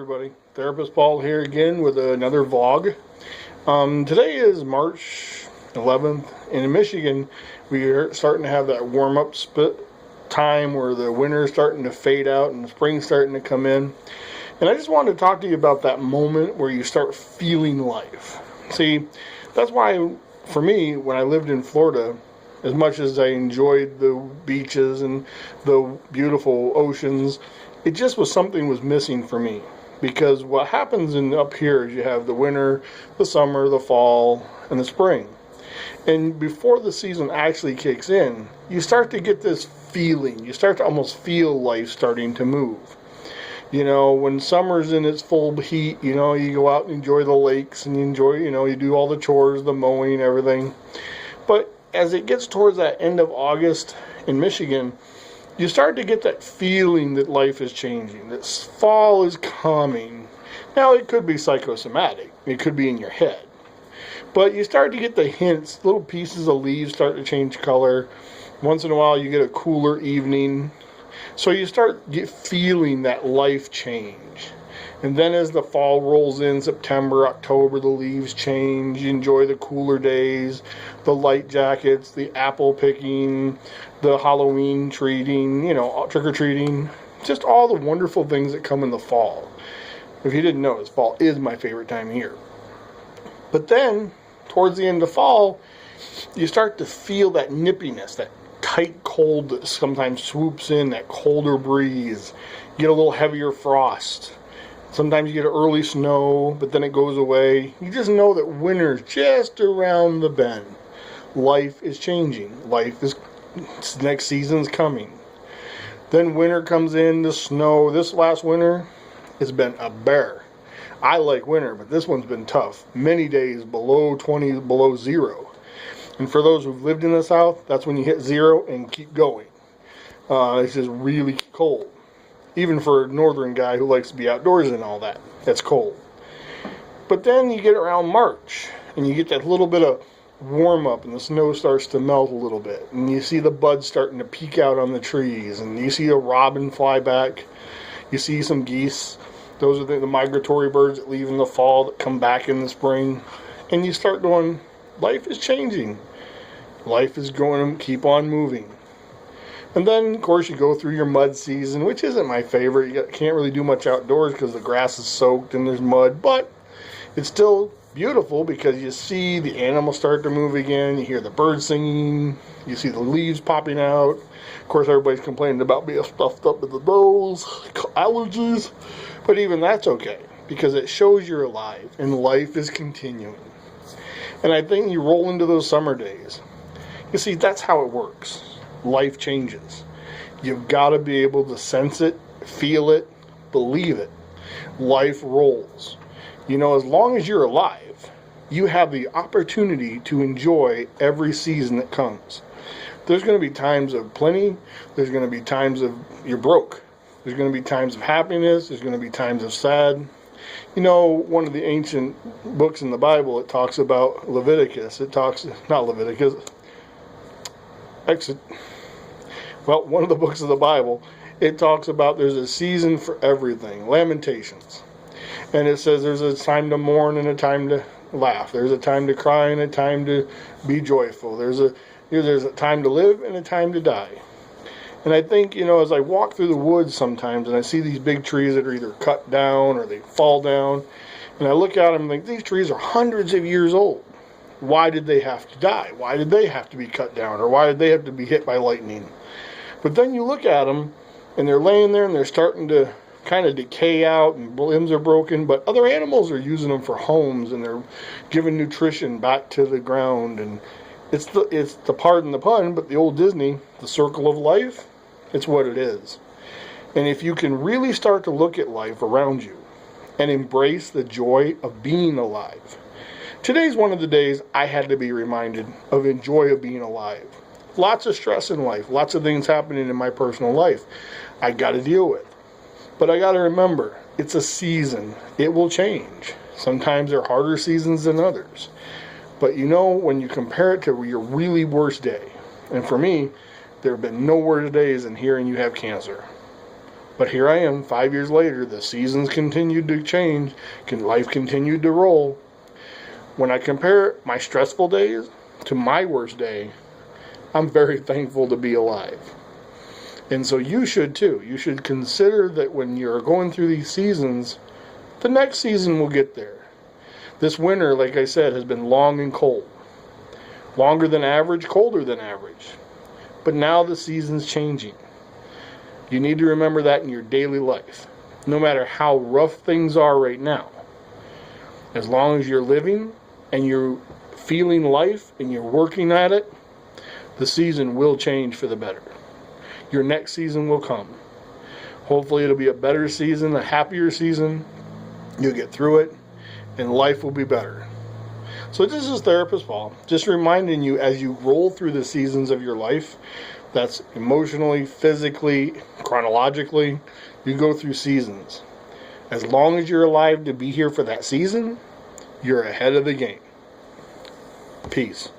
everybody. Therapist Paul here again with another vlog. Today is March 11th, and in Michigan we are starting to have that warm-up time where the winter is starting to fade out and the spring's starting to come in. And I just wanted to talk to you about that moment where you start feeling life. See, that's why for me, when I lived in Florida, as much as I enjoyed the beaches and the beautiful oceans, it just was something was missing for me. Because what happens up here is you have the winter, the summer, the fall, and the spring. And before the season actually kicks in, you start to get this feeling. You start to almost feel life starting to move. You know, when summer's in its full heat, you know, you go out and enjoy the lakes and you enjoy, you do all the chores, the mowing, everything. But as it gets towards that end of August in Michigan, you start to get that feeling that life is changing, that fall is coming. Now, it could be psychosomatic. It could be in your head. But you start to get the hints. Little pieces of leaves start to change color. Once in a while, you get a cooler evening. So you start feeling that life change. And then as the fall rolls in, September, October, the leaves change. You enjoy the cooler days, the light jackets, the apple picking, the Halloween treating, trick-or-treating. Just all the wonderful things that come in the fall. If you didn't notice, fall is my favorite time of year. But then, towards the end of fall, you start to feel that nippiness, that tight cold that sometimes swoops in, that colder breeze. You get a little heavier frost. Sometimes you get early snow, but then it goes away. You just know that winter's just around the bend. Life is changing. Next season's coming. Then winter comes in, the snow. This last winter has been a bear. I like winter, but this one's been tough. Many days below 20, below zero. And for those who've lived in the South, that's when you hit zero and keep going. It's just really cold. Even for a northern guy who likes to be outdoors and all that, it's cold. But then you get around March, and you get that little bit of warm up, and the snow starts to melt a little bit. And you see the buds starting to peek out on the trees, and you see a robin fly back. You see some geese. Those are the migratory birds that leave in the fall that come back in the spring. And you start going, life is changing. Life is going to keep on moving. And then, of course, you go through your mud season, which isn't my favorite. You can't really do much outdoors because the grass is soaked and there's mud. But it's still beautiful because you see the animals start to move again. You hear the birds singing. You see the leaves popping out. Of course, everybody's complaining about being stuffed up with the nose, allergies. But even that's okay because it shows you're alive and life is continuing. And I think you roll into those summer days. You see, that's how it works. Life changes. You've got to be able to sense it, feel it, believe it. Life rolls. As long as you're alive, you have the opportunity to enjoy every season that comes. There's going to be times of plenty. There's going to be times of you're broke. There's going to be times of happiness. There's going to be times of sad. One of the ancient books in the Bible, it talks about Leviticus. One of the books of the Bible, it talks about there's a season for everything. Lamentations. And it says there's a time to mourn and a time to laugh. There's a time to cry and a time to be joyful. There's a time to live and a time to die. And I think, as I walk through the woods sometimes and I see these big trees that are either cut down or they fall down, and I look at them and think, these trees are hundreds of years old. Why did they have to die? Why did they have to be cut down? Or why did they have to be hit by lightning? But then you look at them, and they're laying there, and they're starting to kind of decay out, and limbs are broken, but other animals are using them for homes, and they're giving nutrition back to the ground. And it's the pardon the pun, but the old Disney, the circle of life, it's what it is. And if you can really start to look at life around you and embrace the joy of being alive. Today's one of the days I had to be reminded of the joy of being alive. Lots of stress in life, lots of things happening in my personal life I got to deal with. But I got to remember, it's a season. It will change. Sometimes there are harder seasons than others. But when you compare it to your really worst day, and for me, there have been no worse days than hearing you have cancer. But here I am 5 years later. The seasons continued to change. Life continued to roll. When I compare my stressful days to my worst day, I'm very thankful to be alive. And so you should too. You should consider that when you're going through these seasons, the next season will get there. This winter, like I said, has been long and cold. Longer than average, colder than average. But now the season's changing. You need to remember that in your daily life. No matter how rough things are right now. As long as you're living and you're feeling life and you're working at it, the season will change for the better. Your next season will come. Hopefully it'll be a better season, a happier season. You'll get through it, and life will be better. So this is Therapist Paul, just reminding you as you roll through the seasons of your life, that's emotionally, physically, chronologically, you go through seasons. As long as you're alive to be here for that season, you're ahead of the game. Peace.